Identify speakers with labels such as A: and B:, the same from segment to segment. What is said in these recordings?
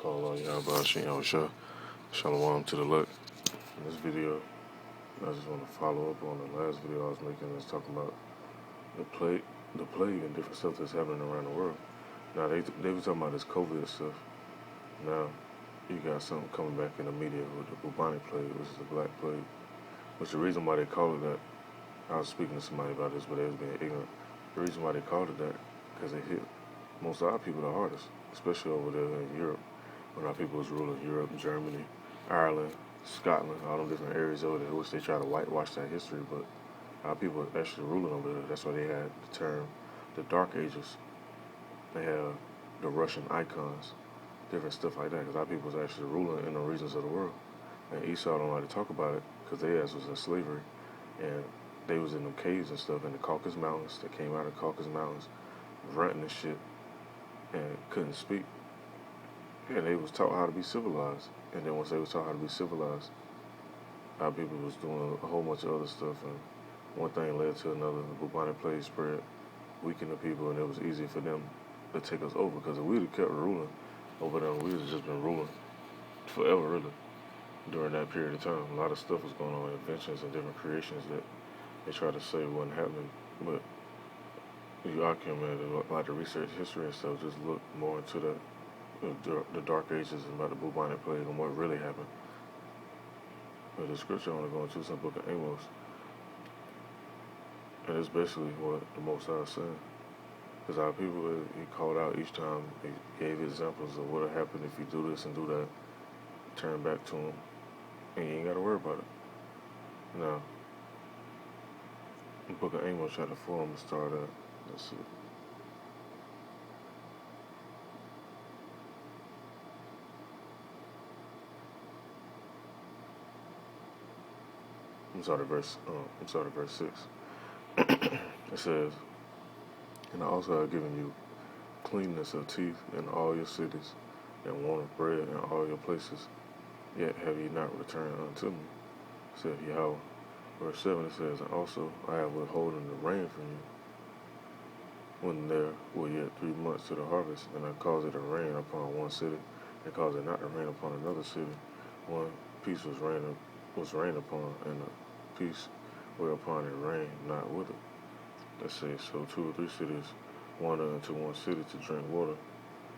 A: Call on Yahweh Shem Shah. Shalom to the look. In this video, I just want to follow up on the last video I was making. That's talking about the plague and different stuff that's happening around the world. Now they were talking about this COVID stuff. Now you got something coming back in the media with the bubonic plague, which is the black plague. Which the reason why they call it that, I was speaking to somebody about this, but they was being ignorant. The reason why they called it that, because it hit most of our people the hardest, especially over there in Europe. When our people was ruling Europe, Germany, Ireland, Scotland, all them different areas over there, which they try to whitewash that history, but our people are actually ruling over there. That's why they had the term the Dark Ages. They have the Russian icons, different stuff like that, because our people was actually ruling in the regions of the world. And Esau don't like to talk about it, because their ass was in slavery, and they was in them caves and stuff in the Caucasus Mountains. They came out of the Caucasus Mountains, ranting and shit, and couldn't speak. And they was taught how to be civilized. And then once they was taught how to be civilized, our people was doing a whole bunch of other stuff. And one thing led to another. The bubonic plague spread, weakened the people, and it was easy for them to take us over. Because if we'd have kept ruling over them, we would have just been ruling forever, really, during that period of time. A lot of stuff was going on, inventions and different creations that they tried to say wasn't happening. But you can, man, like to research history and stuff, just look more into the Dark Ages and about the bubonic plague and what really happened. But the scripture I want to go into is in the book of Amos. And it's basically what the Most High is saying. Because our people, he called out each time, he gave examples of what would happen if you do this and do that. Turn back to him. And you ain't got to worry about it. Now, the book of Amos chapter 4, I'm going to start at, let's see. verse 6. It says, and I also have given you cleanness of teeth in all your cities, and want of bread in all your places, yet have ye not returned unto me, saith Yahweh. Verse 7 it says, and also I have withholden the rain from you, when there were yet 3 months to the harvest, and I caused it to rain upon one city, and caused it not to rain upon another city. One piece was rained upon, and a piece whereupon it rained not with it. Let's say, so 2 or 3 cities wandered into one city to drink water,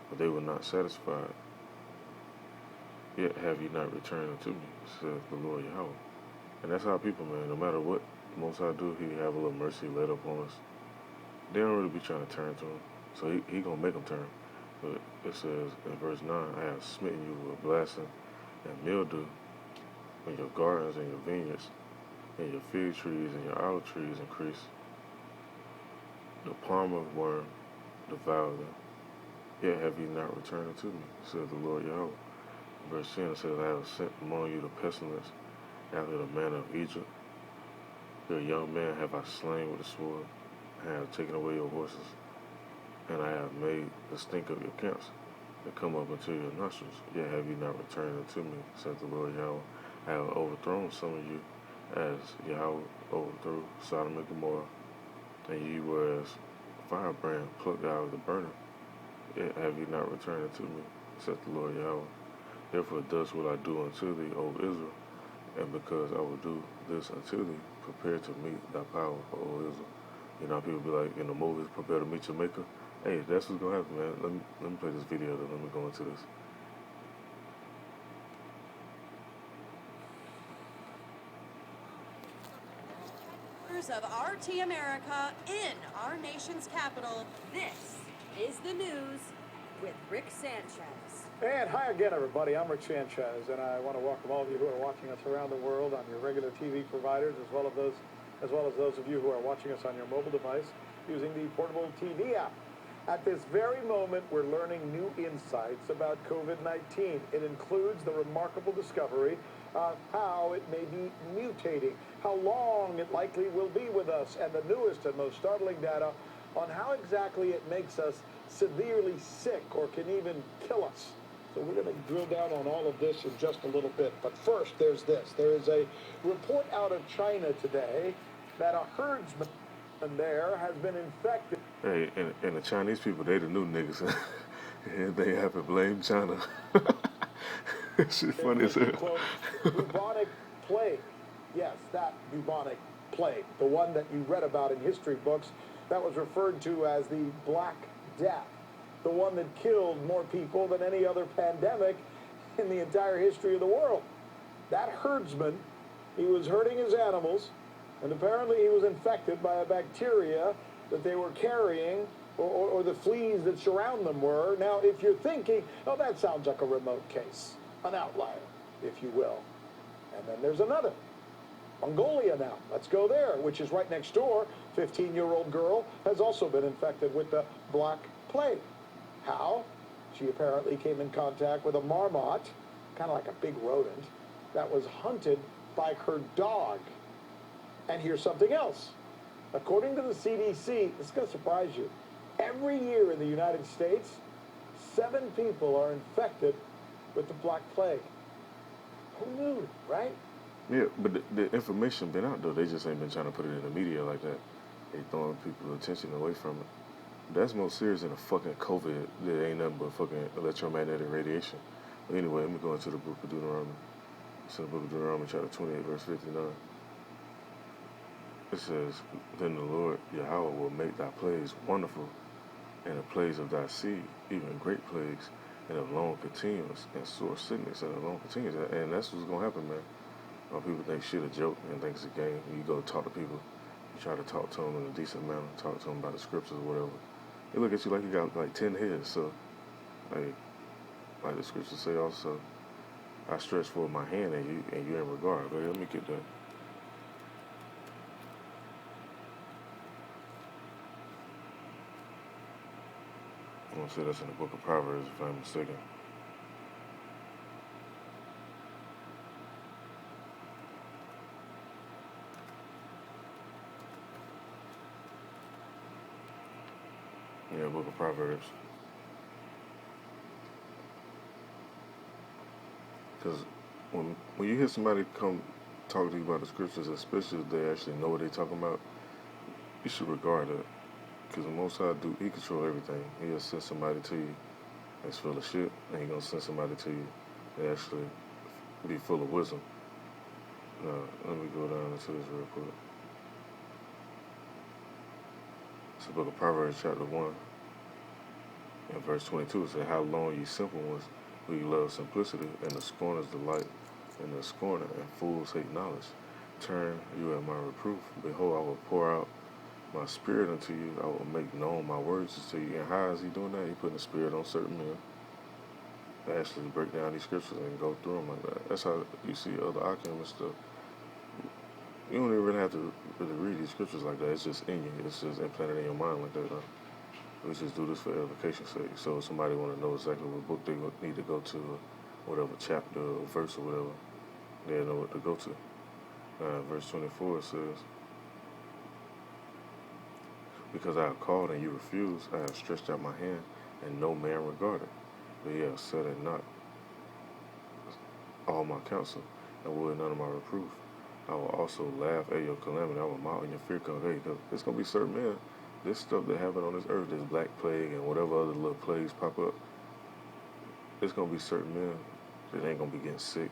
A: but they were not satisfied. Yet have ye not returned unto me, saith the Lord Yahweh. And that's how people, man, no matter what the Most High do, he have a little mercy laid upon us. They don't really be trying to turn to him, so he gonna make them turn. But it says in verse 9, I have smitten you with blasting and mildew in your gardens and your vineyards, and your fig trees and your olive trees increase. The palmer worm devoured them. Yet have ye not returned unto me, said the Lord Yahweh. Verse 10 says, I have sent among you the pestilence after the manner of Egypt. Your young man have I slain with the sword, and I have taken away your horses, and I have made the stink of your camps to come up into your nostrils. Yet have ye not returned unto me, said the Lord Yahweh. I have overthrown some of you, as Yahweh overthrew Sodom and Gomorrah, and ye were as a firebrand plucked out of the burner. Yet have ye not returned unto me, said the Lord Yahweh. Therefore thus will I do unto thee, O Israel, and because I will do this unto thee, prepare to meet thy power, O Israel. You know, people be like in the movies, prepare to meet your maker. Hey, that's what's gonna happen, man. Let me play this video, then let me go into this.
B: Of RT America in our nation's capital, this is the news with Rick Sanchez.
C: And hi again, everybody. I'm Rick Sanchez, and I want to welcome all of you who are watching us around the world on your regular TV providers, as well as those of you who are watching us on your mobile device using the portable TV app. At this very moment, we're learning new insights about COVID-19. It includes the remarkable discovery of how it may be mutating, how long it likely will be with us, and the newest and most startling data on how exactly it makes us severely sick or can even kill us. So we're going to drill down on all of this in just a little bit. But first, there's this. There is a report out of China today that a herdsman there has been infected.
A: Hey, and the Chinese people, they the new niggas. Everything happened, blame China. Shit funny as
C: It's the
A: hell.
C: quote, bubonic plague. Yes, that bubonic plague, the one that you read about in history books that was referred to as the Black Death, the one that killed more people than any other pandemic in the entire history of the world. That herdsman, he was herding his animals, and apparently he was infected by a bacteria that they were carrying, or the fleas that surround them were. Now, if you're thinking, oh, that sounds like a remote case, an outlier, if you will. And then there's another. Mongolia now. Let's go there, which is right next door. 15-year-old girl has also been infected with the Black Plague. How? She apparently came in contact with a marmot, kind of like a big rodent, that was hunted by her dog. And here's something else. According to the CDC, this is going to surprise you. Every year in the United States, 7 people are infected with the Black Plague. Who knew, right?
A: Yeah, but the information been out though. They just ain't been trying to put it in the media like that. They throwing people's attention away from it. That's more serious than a fucking COVID. That ain't nothing but fucking electromagnetic radiation. But anyway, let me go into the book of Deuteronomy. It's in the book of Deuteronomy, chapter 28, verse 59. It says, Then the Lord Yahweh will make thy plagues wonderful, and the plagues of thy seed, even great plagues, and of long continuance, and sore sickness, and of long continuance. And that's what's going to happen, man. People think shit a joke and think it's a game. You go talk to people, you try to talk to them in a decent manner, talk to them about the scriptures or whatever. They look at you like you got like 10 heads. So, like the scriptures say also, I stretch forth my hand and you in regard. But let me get that. I'm going to say that's in the book of Proverbs if I'm mistaken. Yeah, book of Proverbs. Because when you hear somebody come talk to you about the scriptures, especially if they actually know what they're talking about, you should regard it. Because the Most High He control everything. He'll send somebody to you that's full of shit, and He's going to send somebody to you that actually be full of wisdom. Now, let me go down into this real quick. It's the book of Proverbs, chapter 1, and verse 22. It says, How long, ye simple ones, will you love simplicity, and the scorners delight in the scorner, and fools hate knowledge. Turn you at my reproof. Behold, I will pour out my spirit unto you. I will make known my words to you. And how is He doing that? He putting the spirit on certain men to actually break down these scriptures and go through them like that. That's how you see other alchemists stuff. You don't even really have to really read these scriptures like that. It's just in you. It's just implanted in your mind like that. We just do this for edification's sake. So if somebody want to know exactly what book they need to go to, or whatever chapter or verse or whatever, they know what to go to. Verse 24 says, Because I have called and you refused, I have stretched out my hand, and no man regarded. But ye have set at naught all my counsel, and will none of my reproof. I will also laugh at your calamity. I will mock when your fear comes. Hey, because there's going to be certain men, this stuff that happened on this earth, this black plague and whatever other little plagues pop up, there's going to be certain men that ain't going to be getting sick.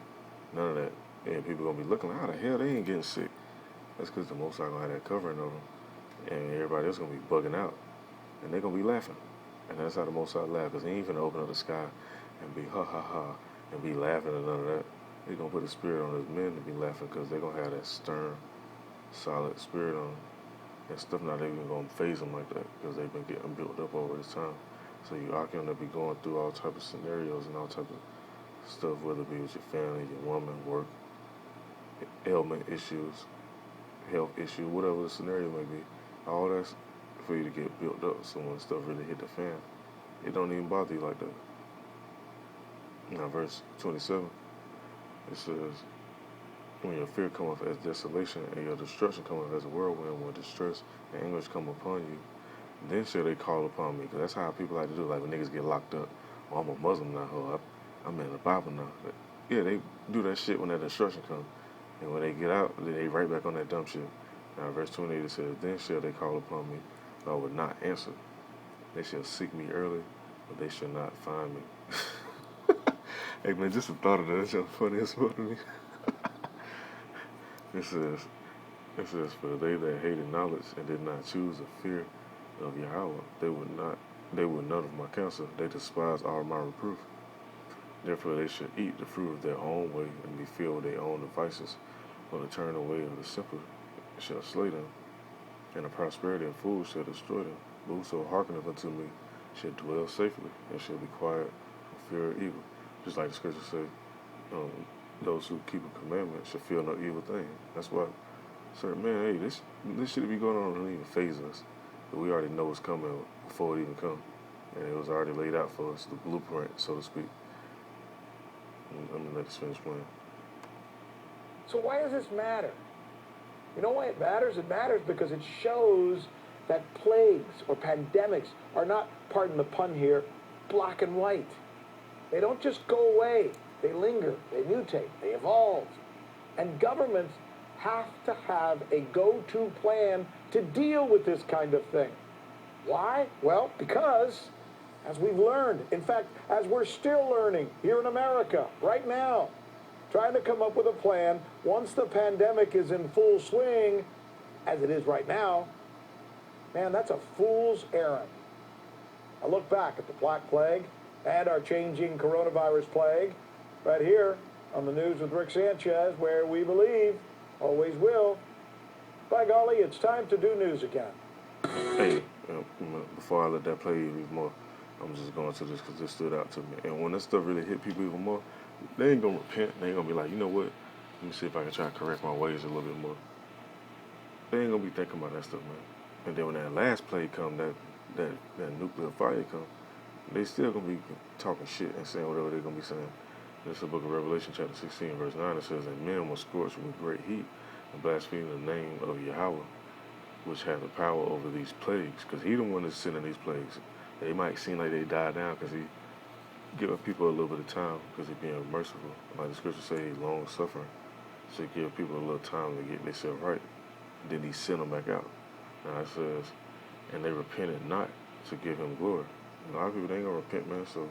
A: None of that. And people going to be looking like, how the hell they ain't getting sick? That's because the Most High going to have that covering over them. And everybody else going to be bugging out. And they're going to be laughing. And that's how the Most High laugh, because He ain't finna open up the sky and be ha ha ha and be laughing and none of that. He's going to put a spirit on His men to be laughing, because they're going to have that stern, solid spirit on them. And stuff not even going to phase them like that, because they've been getting built up over this time. So you are going to be going through all type of scenarios and all type of stuff, whether it be with your family, your woman, work, ailment issues, health issues, whatever the scenario may be. All that's for you to get built up. So when stuff really hit the fan, it don't even bother you like that. Now, verse 27, it says, When your fear cometh as desolation, and your destruction cometh as a whirlwind, when distress and anguish come upon you, then shall they call upon me. Because that's how people like to do. Like when niggas get locked up, oh, I'm a Muslim now, oh, I'm in the Bible now. Yeah, they do that shit when that destruction comes. And when they get out, then they right back on that dumb shit. Now, verse 28, it says, Then shall they call upon me, but I would not answer. They shall seek me early, but they should not find me. Hey man, just the thought of that is just funny as fuck to me. It says, for they that hated knowledge and did not choose the fear of Yahweh, they would none of my counsel. They despise all my reproof. Therefore they should eat the fruit of their own way and be filled with their own devices. For the turn away of the simple shall slay them, and the prosperity of fools shall destroy them. But whoso hearkeneth unto me shall dwell safely, and shall be quiet for fear of evil. Just like the scripture say, those who keep a commandment shall feel no evil thing. That's why, certain man, hey, this shit be going on don't even phase us. But we already know what's coming before it even comes. And it was already laid out for us, the blueprint, so to speak. I'm gonna let this finish playing.
C: So why does this matter? You know why it matters? It matters because it shows that plagues or pandemics are not, pardon the pun here, black and white. They don't just go away. They linger, they mutate, they evolve. And governments have to have a go-to plan to deal with this kind of thing. Why? Well, because, as we've learned, in fact, as we're still learning here in America right now, trying to come up with a plan once the pandemic is in full swing, as it is right now, man, that's a fool's errand. I look back at the Black Plague and our changing coronavirus plague right here on the News with Rick Sanchez, where we believe, always will. By golly, it's time to do news again.
A: Hey, before I let that play even more, I'm just going to this because this stood out to me. And when this stuff really hit people even more, they ain't gonna repent. They ain't gonna be like, you know what? Let me see if I can try to correct my ways a little bit more. They ain't gonna be thinking about that stuff, man. And then when that last plague come, that nuclear fire come, they still gonna be talking shit and saying whatever they're gonna be saying. This is the book of Revelation, chapter 16, verse 9. It says that men will scorch with great heat and blaspheme the name of Yahweh, which had the power over these plagues. Because he the one that's sending these plagues. They might seem like they die down because he giving people a little bit of time because he's being merciful. Like the scripture say, he's long suffering. So he give people a little time to get themselves right. Then he sent them back out. Now it says, and they repented not to give him glory. A lot of people, they ain't gonna repent, man, so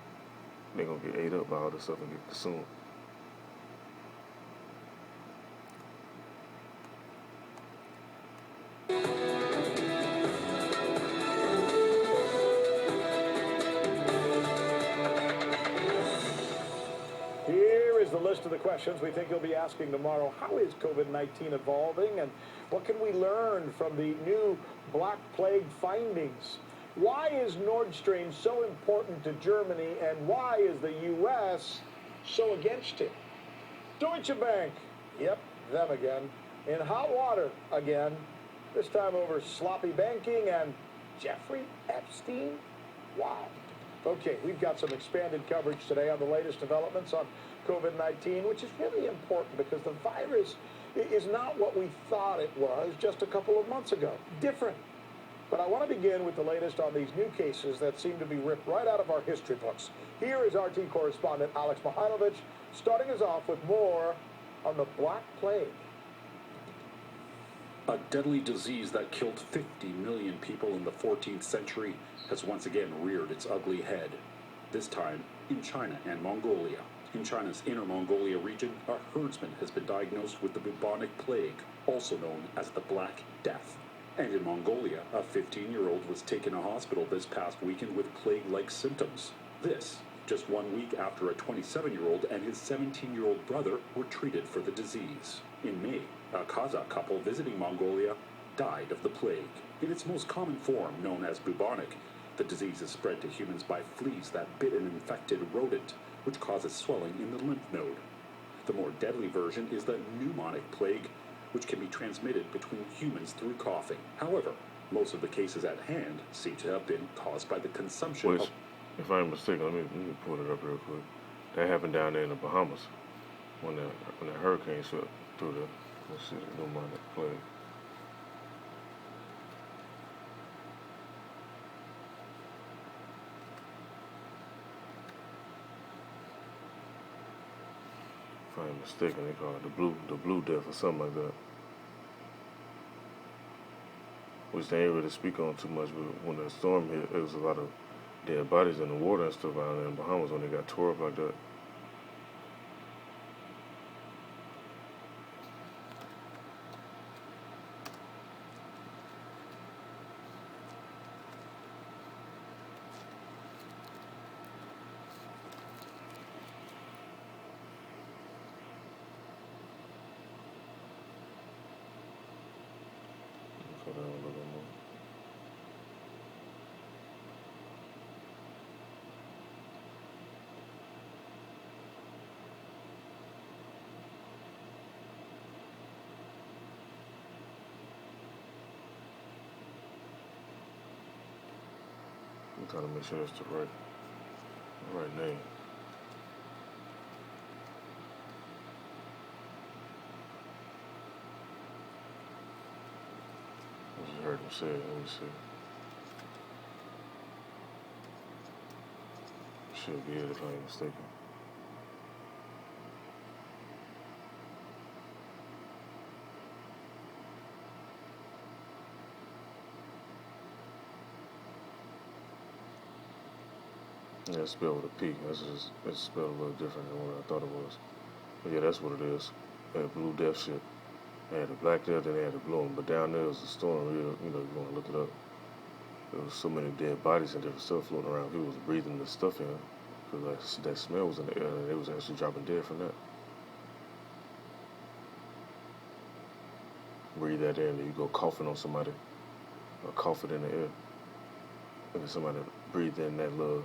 A: they gonna get ate up by all this stuff and get consumed.
C: Here is the list of the questions we think you'll be asking tomorrow. How is COVID-19 evolving, and what can we learn from the new Black Plague findings? Why is Nord Stream so important to Germany, and why is the U.S. so against it? Deutsche Bank, yep, them again, in hot water again, this time over sloppy banking and Jeffrey Epstein? Wow. Okay, we've got some expanded coverage today on the latest developments on COVID-19, which is really important because the virus is not what we thought it was just a couple of months ago. Different. But I want to begin with the latest on these new cases that seem to be ripped right out of our history books. Here is RT correspondent Alex Mihailovich starting us off with more on the Black Plague.
D: A deadly disease that killed 50 million people in the 14th century has once again reared its ugly head, this time in China and Mongolia. In China's Inner Mongolia region, a herdsman has been diagnosed with the bubonic plague, also known as the Black Death. And in Mongolia, a 15-year-old was taken to hospital this past weekend with plague-like symptoms. This, just 1 week after a 27-year-old and his 17-year-old brother were treated for the disease. In May, a Kazakh couple visiting Mongolia died of the plague. In its most common form, known as bubonic, the disease is spread to humans by fleas that bit an infected rodent, which causes swelling in the lymph node. The more deadly version is the pneumonic plague, which can be transmitted between humans through coughing. However, most of the cases at hand seem to have been caused by the consumption
A: Which,
D: of...
A: if I'm mistaken, let me pull it up real quick. That happened down there in the Bahamas when that hurricane swept through the city, pneumonic plague. If I'm mistaken, they call it the blue death or something like that. Which they ain't really speak on too much, but when the storm hit, it was a lot of dead bodies in the water and stuff out there in Bahamas when they got tore up like that. Cut down a little more. I'm trying to make sure it's the right name. I just heard him say it. Let me see. Should be it if I ain't mistaken. Yeah, it's spelled with a P. It's spelled a little different than what I thought it was. But yeah, that's what it is. That blue death shit. They had the black death, then they had the blue one. But down there was the storm. Real, you want to look it up. There was so many dead bodies and different stuff floating around. People was breathing the stuff in because that smell was in the air, and they was actually dropping dead from that. Breathe that in, and you go coughing on somebody, or cough it in the air, and then somebody breathed in that little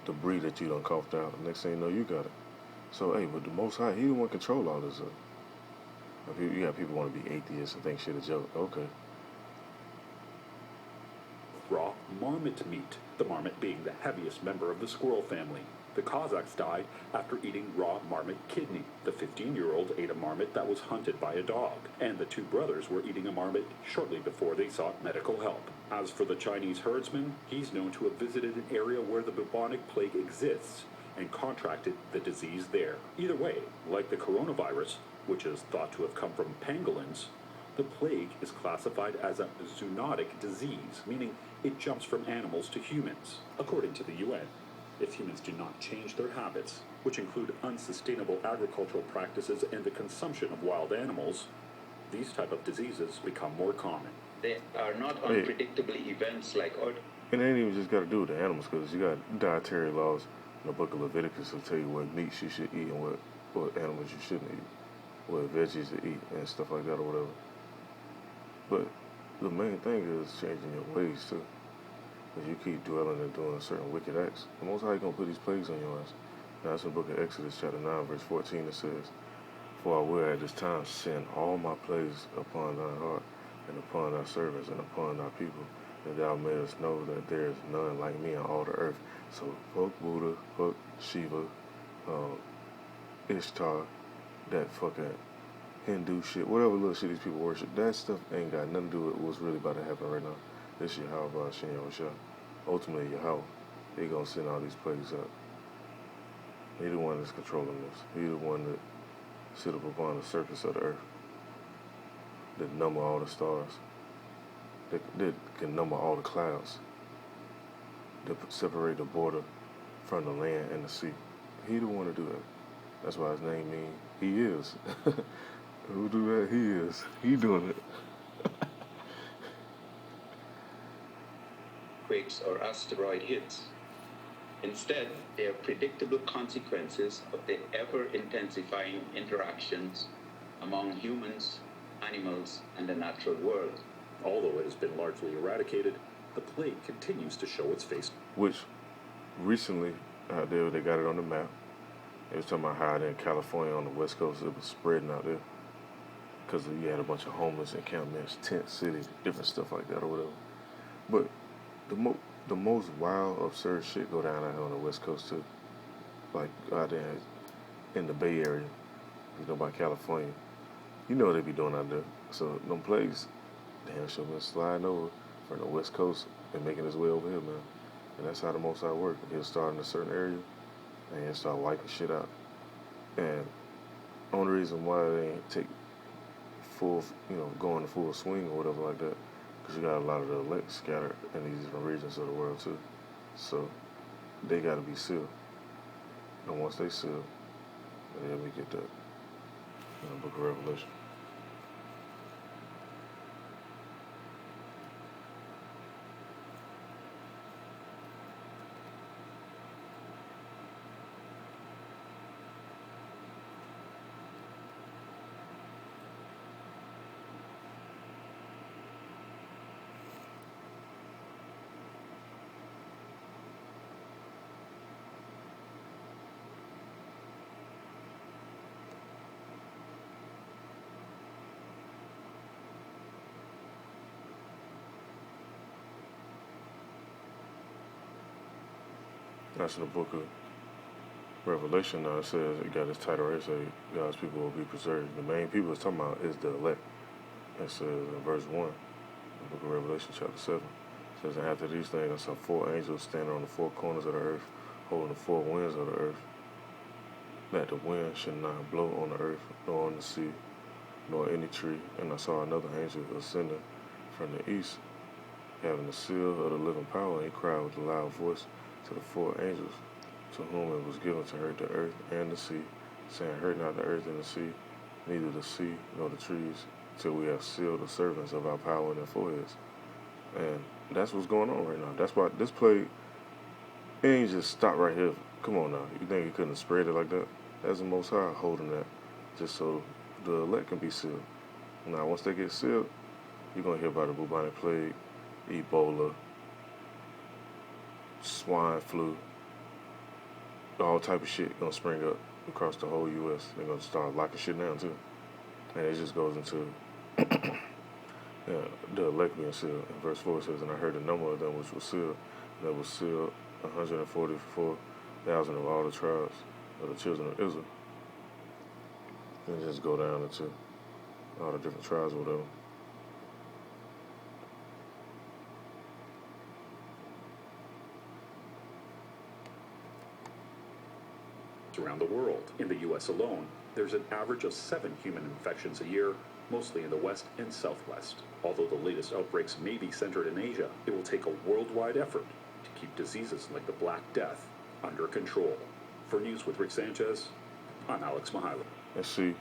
A: debris that you done coughed out. The next thing you know, you got it. So, hey, but the Most High, He the one control all this stuff. You got people want to be atheists and think shit a joke. Okay.
D: Raw marmot meat, the marmot being the heaviest member of the squirrel family. The Cossacks died after eating raw marmot kidney. The 15-year-old ate a marmot that was hunted by a dog, and the two brothers were eating a marmot shortly before they sought medical help. As for the Chinese herdsman, he's known to have visited an area where the bubonic plague exists and contracted the disease there. Either way, like the coronavirus, which is thought to have come from pangolins, the plague is classified as a zoonotic disease, meaning it jumps from animals to humans, according to the UN. If humans do not change their habits, which include unsustainable agricultural practices and the consumption of wild animals, these type of diseases become more common.
E: They are not unpredictable events like
A: And it ain't even just got to do with the animals, because you got dietary laws in the book of Leviticus will tell you what meats you should eat and what animals you shouldn't eat, what veggies to eat and stuff like that or whatever. But the main thing is changing your ways too. If you keep dwelling and doing certain wicked acts, the Most High gonna put these plagues on your ass. Now it's in the book of Exodus chapter 9 verse 14 it says, "For I will at this time send all my plagues upon thy heart, and upon thy servants, and upon thy people, that thou mayest know that there is none like me on all the earth." So fuck Buddha, fuck Shiva, Ishtar, that fucking Hindu shit, whatever little shit these people worship, that stuff ain't got nothing to do with what's really about to happen right now. This Yahweh Ba'ashem Yahushua. Ultimately, Yahweh, He gonna send all these plagues up. He the one that's controlling this. He the one that sit up upon the surface of the earth, that number all the stars, that can number all the clouds, that separate the border from the land and the sea. He the one to do that. That's why his name means He is. Who do that? He is. He doing it.
E: quakes or asteroid hits. Instead, they are predictable consequences of the ever-intensifying interactions among humans, animals, and the natural world.
D: Although it has been largely eradicated, the plague continues to show its face.
A: Which recently out there they got it on the map. They was talking about how in California on the West Coast it was spreading out there because you had a bunch of homeless encampments, tent cities, different stuff like that or whatever. But the most wild, absurd shit go down out here on the West Coast too. Like out there in the Bay Area, by California. You know what they be doing out there. So them plagues, damn sure been sliding over from the West Coast and making its way over here, man. And that's how the Most High work. He'll start in a certain area and he'll start wiping shit out. And only reason why they ain't take full, go into full swing or whatever like that, because you got a lot of the elect scattered in these different regions of the world too. So they got to be sealed. And once they sealed, then we get that in the book of Revelation. That's in the book of Revelation. Now it says it got its title right. It says God's people will be preserved. The main people it's talking about is the elect. It says in verse 1, the book of Revelation, chapter 7. It says, and after these things I saw 4 angels standing on the 4 corners of the earth, holding the 4 winds of the earth, that the wind should not blow on the earth, nor on the sea, nor any tree. And I saw another angel ascending from the east, having the seal of the living power, and he cried with a loud voice to the 4 angels, to whom it was given to hurt the earth and the sea, saying, hurt not the earth and the sea, neither the sea nor the trees, till we have sealed the servants of our power in their foreheads. And that's what's going on right now. That's why this play, it ain't just stop right here. Come on now. You think he couldn't have spread it like that? That's the Most High holding that, just so the elect can be sealed. Now, once they get sealed, you're going to hear about the bubonic plague, Ebola, swine flu, all type of shit going to spring up across the whole U.S. They're going to start locking shit down, too. And it just goes into the elect being sealed. In verse 4 it says, and I heard the number of them which was sealed. That was sealed 144,000 of all the tribes of the children of Israel. And just go down into all the different tribes or whatever.
D: Around the world. In the U.S. alone, there's an average of 7 human infections a year, mostly in the West and Southwest. Although the latest outbreaks may be centered in Asia, it will take a worldwide effort to keep diseases like the Black Death under control. For News with Rick Sanchez, I'm Alex Mihaly.
A: And see,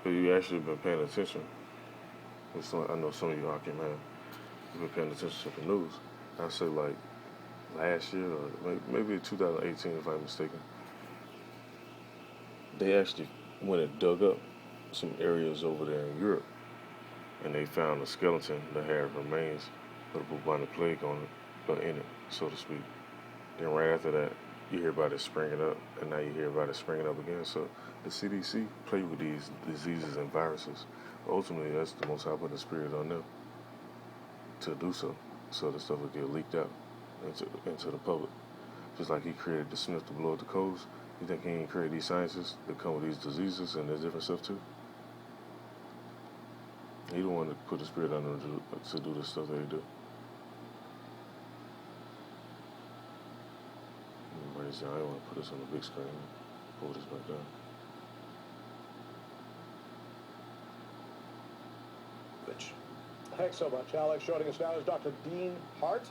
A: if you actually been paying attention, I know some of you hockey man, you've been paying attention to the news. I say like last year or maybe 2018 if I'm mistaken, they actually went and dug up some areas over there in Europe, and they found a skeleton that had remains of the bubonic plague on it, in it, so to speak. Then right after that, you hear about it springing up, and now you hear about it springing up again. So the CDC play with these diseases and viruses. Ultimately, that's the Most High put the spirit on them to do so the stuff will get leaked out into the public. Just like he created the Smith to blow up the codes, you think he ain't create these sciences that come with these diseases and there's different stuff too? He the one to put the spirit on them to do the stuff that they do. Everybody say, I don't want to put this on the big screen. Pull this back down.
C: Thanks so much, Alex. Joining us now is Dr. Dean Hart.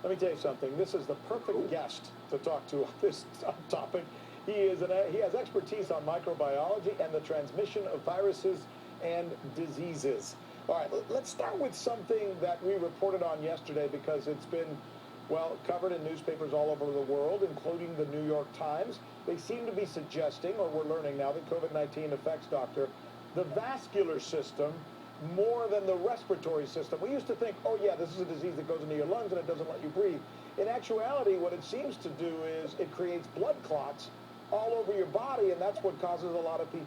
C: Let me tell you something. This is the perfect guest to talk to on this topic. He has expertise on microbiology and the transmission of viruses and diseases. All right, let's start with something that we reported on yesterday because it's been, well, covered in newspapers all over the world, including the New York Times. They seem to be suggesting, or we're learning now, that COVID-19 affects, Doctor, the vascular system more than the respiratory system. We used to think, oh yeah, this is a disease that goes into your lungs and it doesn't let you breathe. In actuality, what it seems to do is it creates blood clots all over your body, and that's what causes a lot of people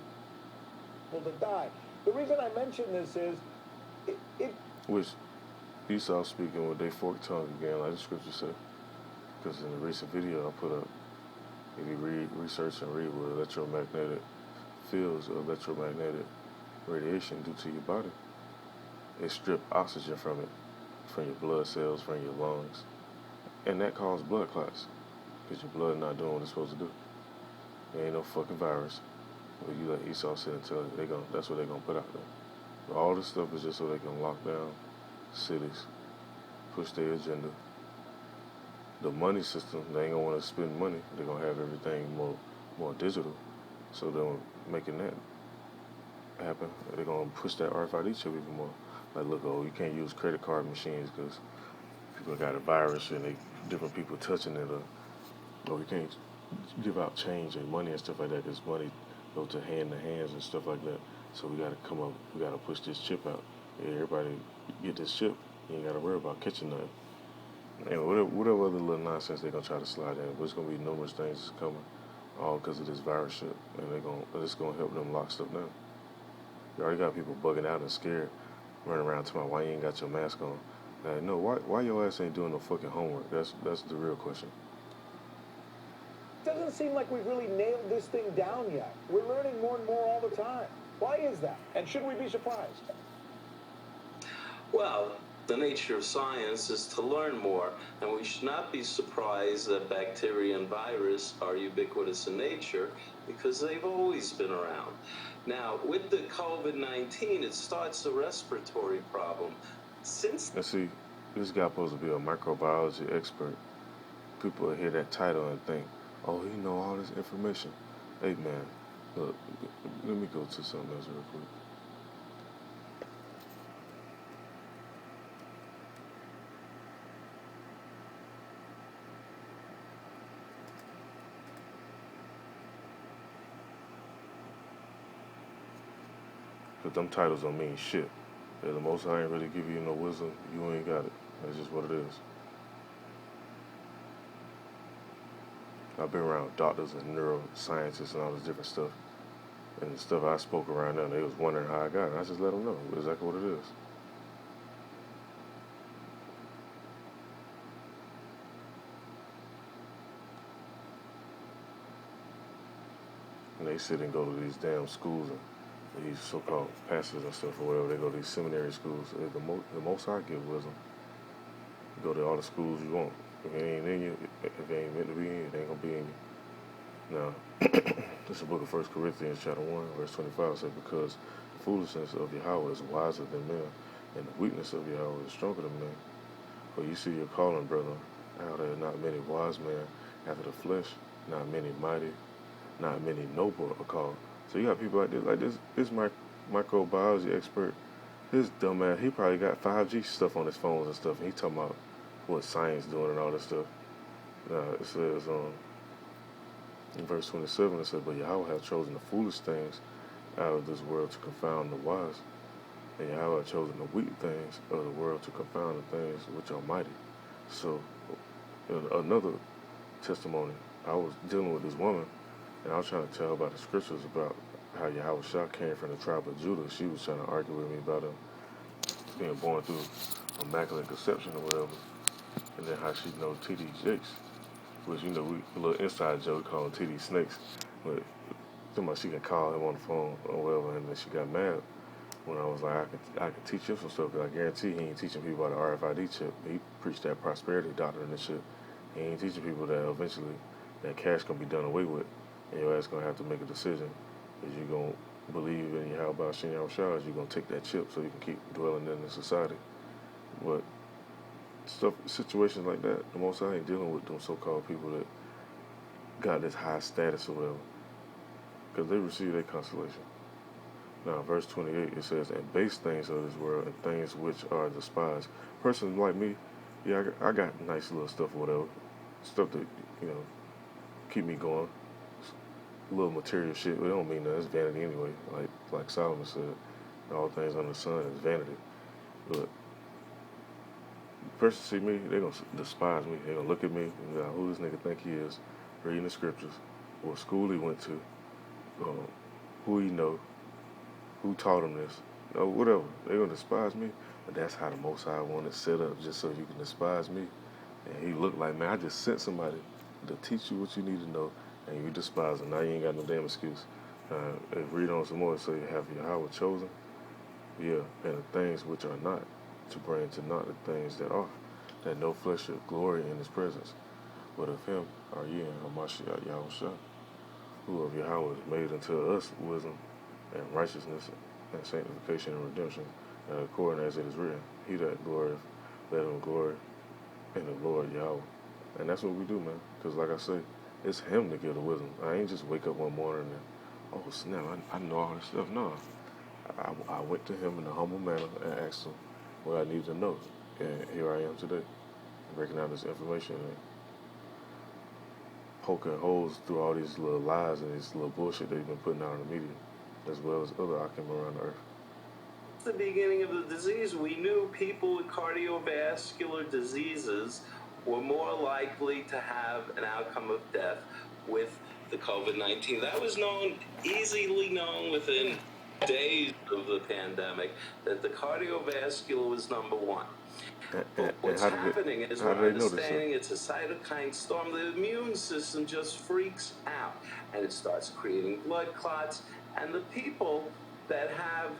C: to die. The reason I mention this is
A: Which Esau speaking with their forked tongue again, like the scripture said. Because in the recent video I put up, if you research and read what electromagnetic fields or electromagnetic radiation do to your body, it strips oxygen from your blood cells, from your lungs, and that causes blood clots because your blood not doing what it's supposed to do. There ain't no fucking virus. Well, you let Esau sit and tell you, that's what they're gonna put out there. But all this stuff is just so they can lock down cities, push their agenda, the money system, they ain't gonna want to spend money. They're gonna have everything more digital. So they're making that happen. They're gonna push that RFID chip even more. Like, look, oh, you can't use credit card machines because people got a virus and different people touching it. Or you can't give out change and money and stuff like that because money goes to hands and stuff like that. So we gotta we gotta push this chip out. Yeah, everybody get this chip. You ain't gotta worry about catching nothing. And whatever other little nonsense they're gonna try to slide in, but it's gonna be numerous things that's coming, all because of this virus shit, and it's gonna help them lock stuff down. You already got people bugging out and scared, running around talking about why you ain't got your mask on. No, why your ass ain't doing no fucking homework? That's the real question.
C: Doesn't seem like we've really nailed this thing down yet. We're learning more and more all the time. Why is that? And should we be surprised?
F: Well, the nature of science is to learn more, and we should not be surprised that bacteria and virus are ubiquitous in nature because they've always been around. Now, with the COVID-19, it starts a respiratory problem.
A: And see, this guy supposed to be a microbiology expert. People will hear that title and think, oh, he know all this information. Hey, man, look, let me go to something else real quick. Because them titles don't mean shit. If the Most High ain't really give you no wisdom, you ain't got it. That's just what it is. I've been around doctors and neuroscientists and all this different stuff. And the stuff I spoke around them, they was wondering how I got it. I just let them know exactly what it is. And they sit and go to these damn schools and these so-called pastors and stuff or whatever. They go to these seminary schools. The Most High give wisdom. You go to all the schools you want. If it ain't in you, if it ain't meant to be in you, it ain't gonna be in you. Now, this is the book of 1 Corinthians chapter 1, verse 25 says, because the foolishness of Yahweh is wiser than men, and the weakness of Yahweh is stronger than men. For you see your calling, brethren, how there are not many wise men after the flesh, not many mighty, not many noble are called. So you got people like this microbiology expert, this dumbass, he probably got 5G stuff on his phones and stuff, and he talking about what science doing and all this stuff. It says, in verse 27, it says, but Yahweh hath chosen the foolish things out of this world to confound the wise, and Yahweh hath chosen the weak things of the world to confound the things which are mighty. So, in another testimony, I was dealing with this woman, and I was trying to tell her about the scriptures about how Yahweh Shah came from the tribe of Judah. She was trying to argue with me about him being born through immaculate conception or whatever, and then how she knows T.D. Jakes, which, we a little inside joke, call him T.D. Snakes, but somebody she can call him on the phone or whatever, and then she got mad when I was like, I could teach him some stuff, because I guarantee he ain't teaching people about the RFID chip. He preached that prosperity doctrine and shit. He ain't teaching people that eventually that cash gonna be done away with, and your ass gonna have to make a decision. Is you gonna believe in Yahweh Shem Yahushua, is you gonna take that chip so you can keep dwelling in the society? But situations like that, the Most High ain't dealing with them so-called people that got this high status or whatever, because they receive their consolation. Now, verse 28, it says, and base things of this world and things which are despised. Persons like me, yeah, I got nice little stuff or whatever, stuff that, keep me going. Little material shit, but it don't mean nothing. It's vanity anyway. Like Solomon said, all things under the sun is vanity. But person see me, they gonna despise me. They gonna look at me and be like, who this nigga think he is? Reading the scriptures, what school he went to, who he know, who taught him this, whatever. They gonna despise me. But that's how the Most High wanted it set up, just so you can despise me. And he looked like, man, I just sent somebody to teach you what you need to know, and you despise him. Now you ain't got no damn excuse. Read on some more. So you have Yahweh chosen, yeah, and the things which are not, to bring to naught the things that are, that no flesh should glory in his presence. But of him are ye in Hamashiach Yahushua, who of Yahweh is made unto us wisdom and righteousness and sanctification and redemption, and according as it is written, he that glorieth, let him glory in the Lord Yahweh. And that's what we do, man. Because, like I say, it's him to give the wisdom. I ain't just wake up one morning and, oh, snap, I know all this stuff. No. I went to him in a humble manner and asked him what I needed to know. And here I am today, breaking down this information and poking holes through all these little lies and this little bullshit they've been putting out in the media, as well as other Akim around the earth.
F: The beginning of the disease, we knew people with cardiovascular diseases were more likely to have an outcome of death with the COVID-19. That was known, easily known within days of the pandemic, that the cardiovascular was number one. But what's happening is we're understanding it's a cytokine storm. The immune system just freaks out and it starts creating blood clots. And the people that have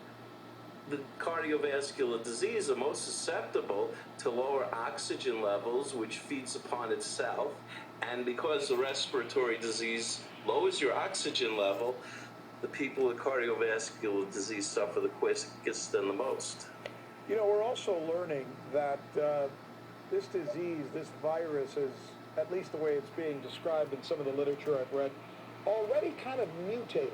F: the cardiovascular disease are most susceptible to lower oxygen levels, which feeds upon itself. And because the respiratory disease lowers your oxygen level, the people with cardiovascular disease suffer the quickest and the most.
C: You know, we're also learning that this disease, this virus, is, at least the way it's being described in some of the literature I've read, already kind of mutated.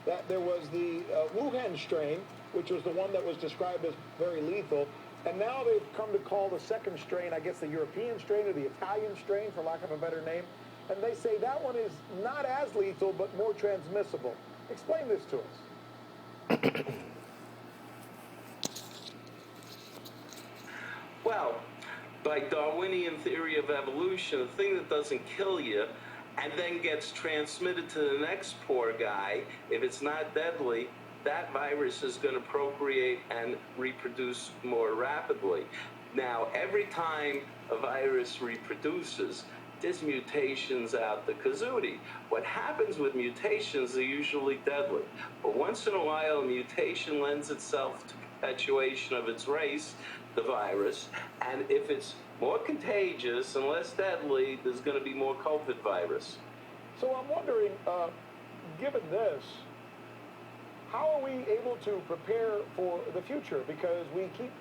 C: That there was the Wuhan strain, which was the one that was described as very lethal, and now they've come to call the second strain, I guess the European strain or the Italian strain, for lack of a better name, and they say that one is not as lethal but more transmissible. Explain this to us.
F: Well, by Darwinian theory of evolution, the thing that doesn't kill you and then gets transmitted to the next poor guy, if it's not deadly, that virus is going to procreate and reproduce more rapidly. Now, every time a virus reproduces, there's mutations out the kazootie. What happens with mutations, they're usually deadly. But once in a while, a mutation lends itself to perpetuation of its race, the virus, and if it's more contagious and less deadly, there's going to be more COVID virus.
C: So I'm wondering, given this, how are we able to prepare for the future? Because we keep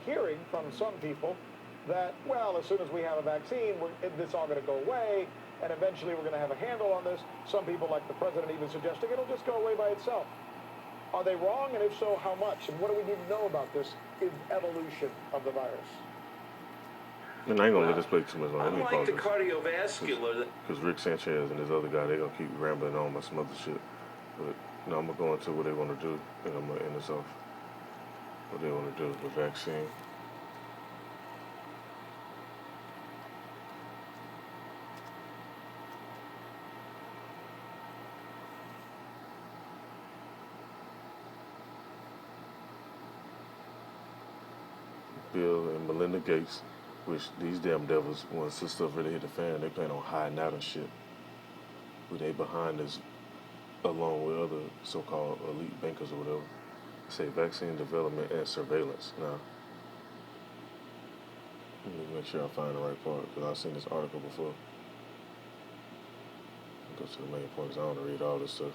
C: hearing from some people that, well, as soon as we have a vaccine, this all going to go away, and eventually we're going to have a handle on this. Some people, like the president, even suggesting it'll just go away by itself. Are they wrong, and if so, how much? And what do we need to know about this evolution of the virus?
A: And I ain't gonna let this play too much on.
F: Unlike the cardiovascular,
A: because Rick Sanchez and this other guy, they gonna keep rambling on about some other shit. But no, I'm gonna go into what they want to do, and I'm gonna end this off. What they want to do, the vaccine. Bill and Melinda Gates, which these damn devils, once this stuff really hit the fan, they plan on hiding out and shit. But they behind this, along with other so-called elite bankers or whatever, say vaccine development and surveillance. Now, let me make sure I find the right part, because I've seen this article before. I'll go to the main point, because I don't want to read all this stuff.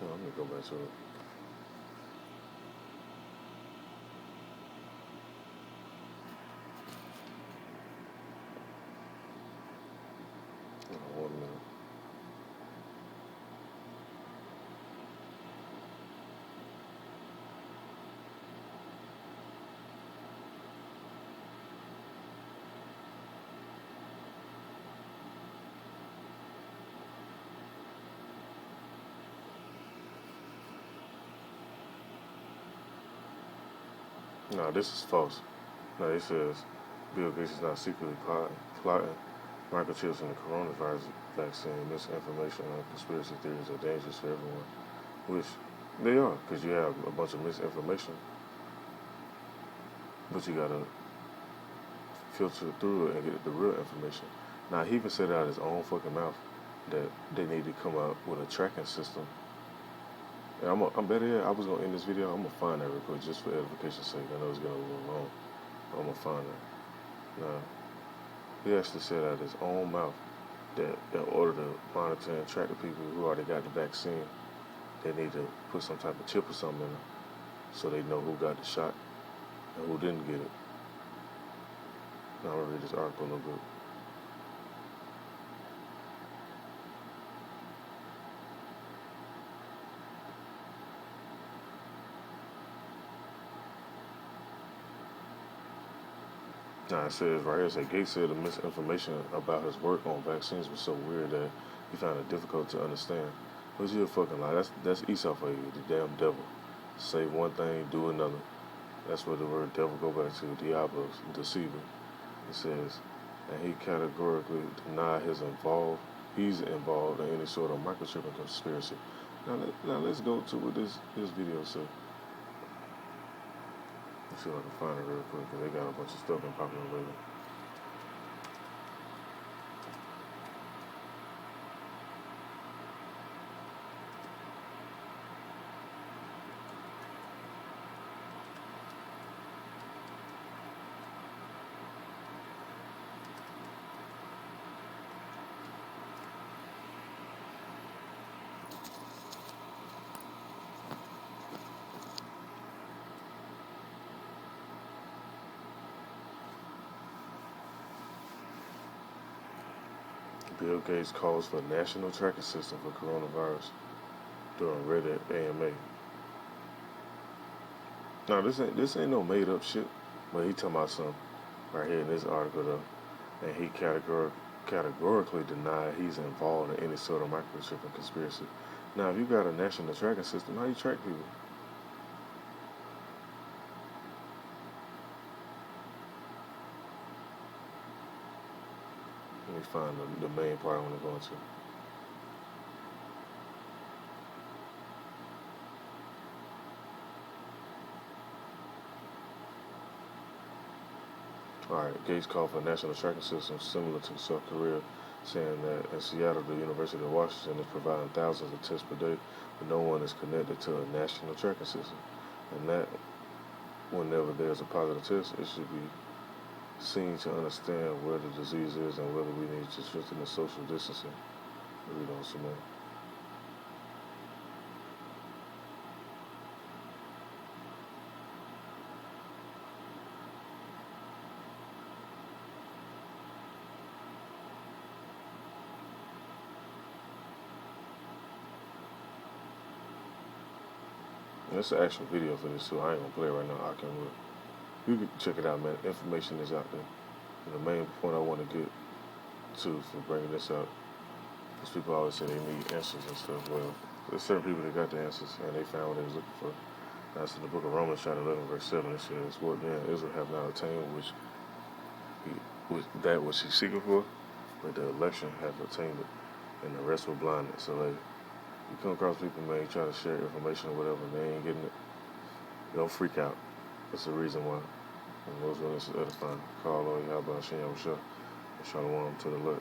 A: Oh, let me go back to it. Oh, 1 minute. No, this is false. No, it says Bill Gates is not secretly plotting microchips in the coronavirus vaccine. Misinformation and conspiracy theories are dangerous for everyone. Which They are, because you have a bunch of misinformation, but you gotta filter through it and get the real information. Now, he even said out of his own fucking mouth that they need to come out with a tracking system. And I'm better yet, I was gonna end this video. I'm gonna find that real quick just for edification's sake. I know it's getting a little long. I'm gonna find it. Now, he actually said out of his own mouth that in order to monitor and track the people who already got the vaccine, they need to put some type of chip or something in them so they know who got the shot and who didn't get it. Now, I'm gonna read this article a little bit. Now it says right here, it says Gates said the misinformation about his work on vaccines was so weird that he found it difficult to understand. What's your fucking lie? That's Esau for you, the damn devil. Say one thing, do another. That's where the word devil go back to, Diablos, deceiver. It says, and he categorically denied he's involved in any sort of microchipping conspiracy. Now let's go to what this video said. Let's see if I can find it real quick, because they got a bunch of stuff in popular lately. Bill Gates calls for a national tracking system for coronavirus during Reddit AMA. Now this ain't no made up shit, but he talking about something right here in this article though, and he categorically denied he's involved in any sort of microchipping conspiracy. Now, if you got a national tracking system, how you track people? Let me find the main part I want to go into. Alright, Gates called for a national tracking system similar to South Korea, saying that in Seattle, the University of Washington is providing thousands of tests per day, but no one is connected to a national tracking system. And that, whenever there's a positive test, it should be seen to understand where the disease is and whether we need to strengthen the social distancing. Read on some more. That's an actual video for this too. I ain't gonna play it right now. I can look. You can check it out, man. Information is out there. And the main point I want to get to for bringing this up, because people always say they need answers and stuff. Well, there's certain people that got the answers and they found what they was looking for. That's in the book of Romans, chapter 11, verse 7. It says, "What then Israel have not attained which he seeking for, but the election have attained it, and the rest were blinded." So like, you come across people, man, trying to share information or whatever, and they ain't getting it, don't freak out. That's the reason why. And those witnesses edifying. Call on Yahweh Hashem Yahushua and Shalom to the Lord.